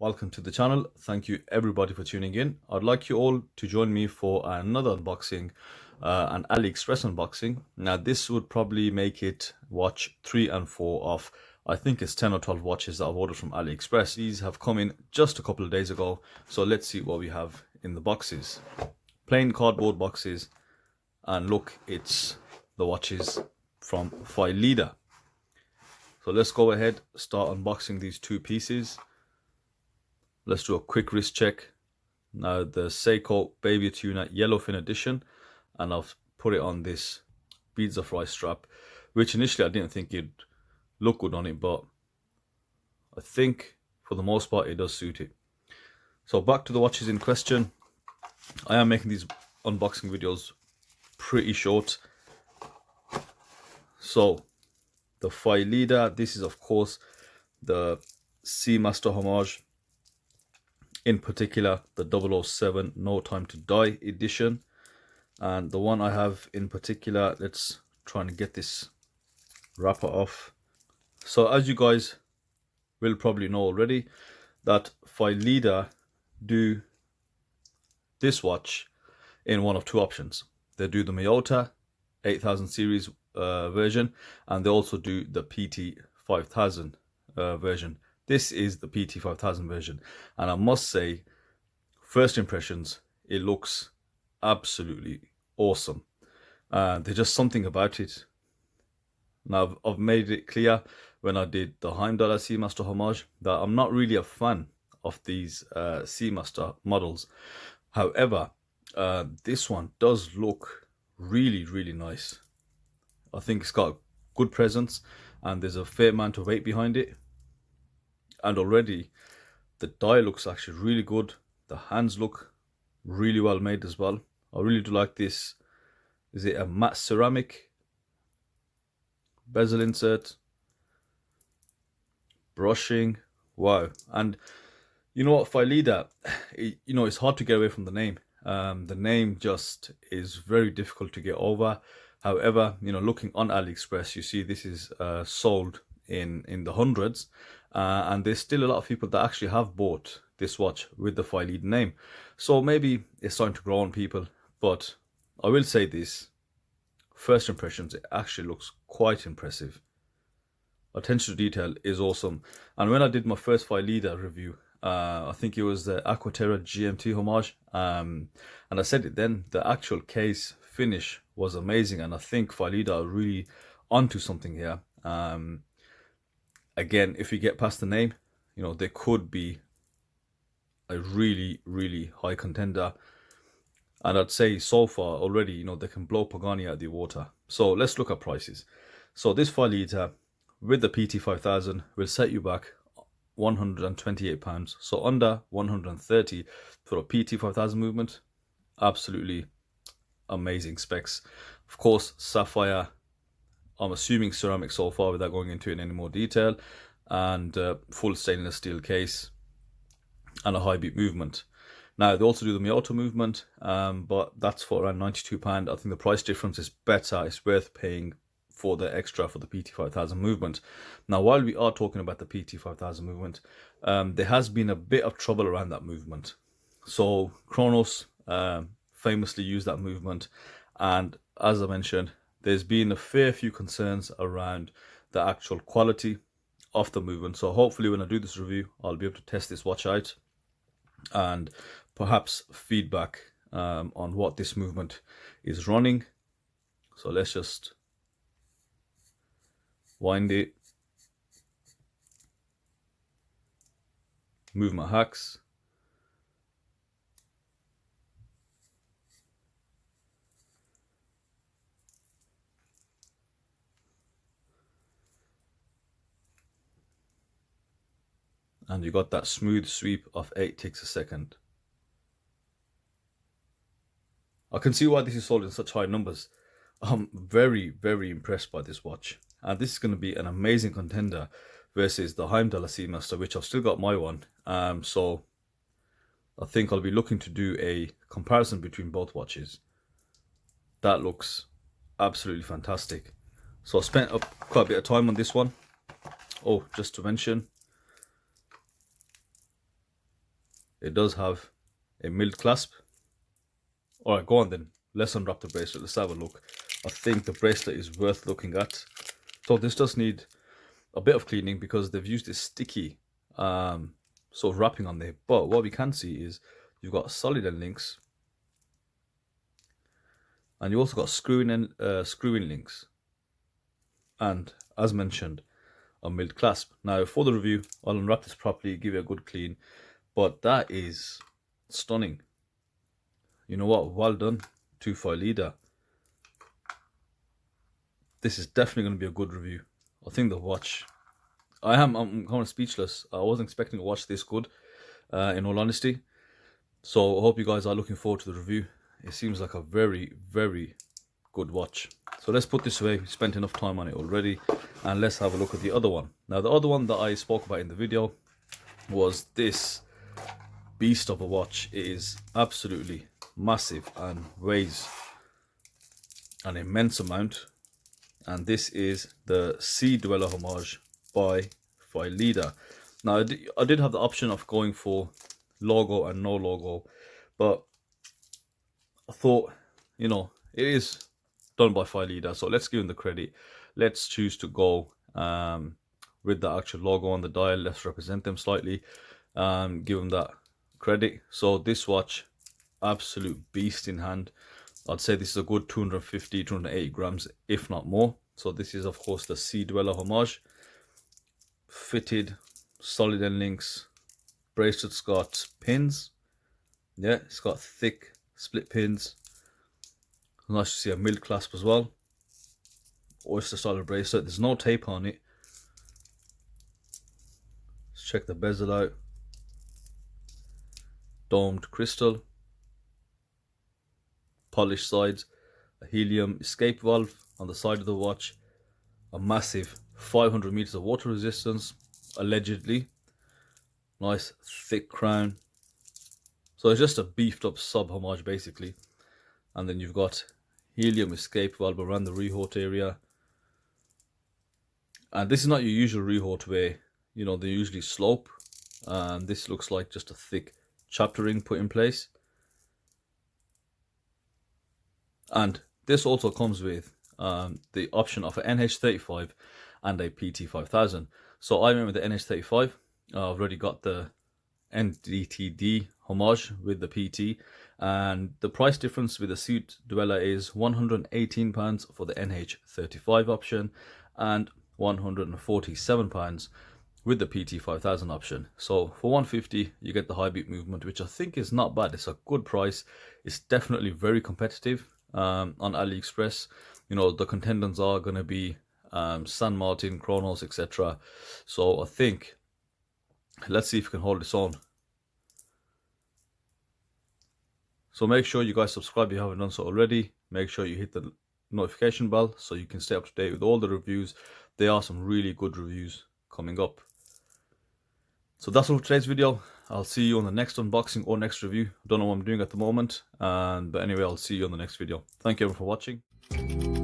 welcome to the channel. Thank you everybody for tuning in. I'd like you all to join me for another unboxing, an AliExpress unboxing. Now this would probably make it watch 3 and 4 of, I think it's 10 or 12 watches that I've ordered from AliExpress. These have come in just a couple of days ago, so let's see what we have in the boxes. Plain cardboard boxes, and look, it's the watches from Phylida. So let's go ahead, start unboxing these two pieces. Let's do a quick wrist check. Now the Seiko Baby Tuna Yellowfin Edition, and I've put it on this beads of rice strap, which initially I didn't think it'd look good on it, but I think for the most part it does suit it. So back to the watches in question. I am making these unboxing videos pretty short. So the Phylida, this is of course the Seamaster Homage, in particular the 007 No Time to Die edition. And the one I have in particular, let's try and get this wrapper off. So as you guys will probably know already, that Phylida do this watch in one of two options. They do the Miyota 8000 series version, and they also do the PT 5000 version. This is the PT 5000 version, and I must say, first impressions, it looks absolutely awesome. There's just something about it. Now I've made it clear when I did the Heimdall Seamaster Homage that I'm not really a fan of these Seamaster models. However, this one does look really nice. I think it's got a good presence, and there's a fair amount of weight behind it. And already the die looks actually really good. The hands look really well made as well. I really do like this. Is it a matte ceramic bezel insert? Brushing, wow. And you know what, Phylida, it's hard to get away from the name. The name just is very difficult to get over. However, looking on AliExpress, you see this is sold in the hundreds, and there's still a lot of people that actually have bought this watch with the Phylid name. So maybe it's starting to grow on people, but I will say this, first impressions, it actually looks quite impressive. Attention to detail is awesome. And when I did my first Phylida review, I think it was the Aquaterra GMT Homage, and I said it then, the actual case finish was amazing, and I think Phylida are really onto something here. Again, if you get past the name, they could be a really high contender, and I'd say so far already, they can blow Pagani out of the water. So let's look at prices. So this Phylida with the PT 5000 will set you back £128, so under 130 for a PT 5000 movement. Absolutely amazing specs. Of course, sapphire, I'm assuming ceramic so far without going into it in any more detail, and full stainless steel case and a high beat movement. Now they also do the Miyota movement, but that's for around £92. I think the price difference is better. It's worth paying for the extra for the PT 5000 movement. Now while we are talking about the PT 5000 movement, there has been a bit of trouble around that movement. So Kronos famously used that movement, and as I mentioned, there's been a fair few concerns around the actual quality of the movement. So hopefully when I do this review, I'll be able to test this watch out and perhaps feedback on what this movement is running. So let's just wind it, move my hacks, and you got that smooth sweep of 8 ticks a second. I can see why this is sold in such high numbers. I'm very impressed by this watch, and this is going to be an amazing contender versus the Heimdall Seamaster, which I've still got my one. So I think I'll be looking to do a comparison between both watches. That looks absolutely fantastic. So I spent quite a bit of time on this one. Oh, just to mention, It does have a milled clasp. Alright, go on then. Let's unwrap the bracelet. Let's have a look. I think the bracelet is worth looking at. So this does need a bit of cleaning because they've used this sticky sort of wrapping on there. But what we can see is you've got solid end links. And you also got screw-in links. And as mentioned, a milled clasp. Now for the review, I'll unwrap this properly, give it a good clean. But that is stunning. You know what? Well done to Phylida. This is definitely going to be a good review. I think the watch, I'm kind of speechless. I wasn't expecting a watch this good, in all honesty. So I hope you guys are looking forward to the review. It seems like a very, very good watch. So let's put this away. We spent enough time on it already. And let's have a look at the other one. Now the other one that I spoke about in the video was this beast of a watch. It is absolutely massive and weighs an immense amount. And this is the Dweller Homage by Phylida. Now I did have the option of going for logo and no logo, but I thought, you know, it is done by Phylida, so let's give them the credit. Let's choose to go with the actual logo on the dial. Let's represent them slightly, give them that credit. So this watch, absolute beast in hand. I'd say this is a good 250, 280 grams, if not more. So this is of course the Dweller Homage. Fitted, solid end links. Bracelet's got pins. Yeah, it's got thick split pins. Nice to see a milled clasp as well. Oyster style bracelet. There's no tape on it. Let's check the bezel out. Domed crystal. Polished sides. A helium escape valve on the side of the watch. A massive 500 meters of water resistance, allegedly. Nice thick crown. So it's just a beefed up Sub Homage basically. And then you've got helium escape valve around the rehaut area. And this is not your usual rehaut where, you know, they usually slope. And this looks like just a thick chapter ring put in place. And this also comes with the option of an NH35 and a PT5000. So I remember the NH35. I've already got the NTTD Homage with the PT, and the price difference with the Dweller is £118 for the NH35 option and £147 with the PT5000 option. So for £150 you get the high beat movement, which I think is not bad. It's a good price. It's definitely very competitive on AliExpress. You know, the contenders are going to be San Martin, Chronos, etc. So I think, let's see if we can hold this on. So make sure you guys subscribe if you haven't done so already. Make sure you hit the notification bell so you can stay up to date with all the reviews. There are some really good reviews coming up. So that's all for today's video. I'll see you on the next unboxing or next review. I don't know what I'm doing at the moment, but anyway, I'll see you on the next video. Thank you everyone for watching.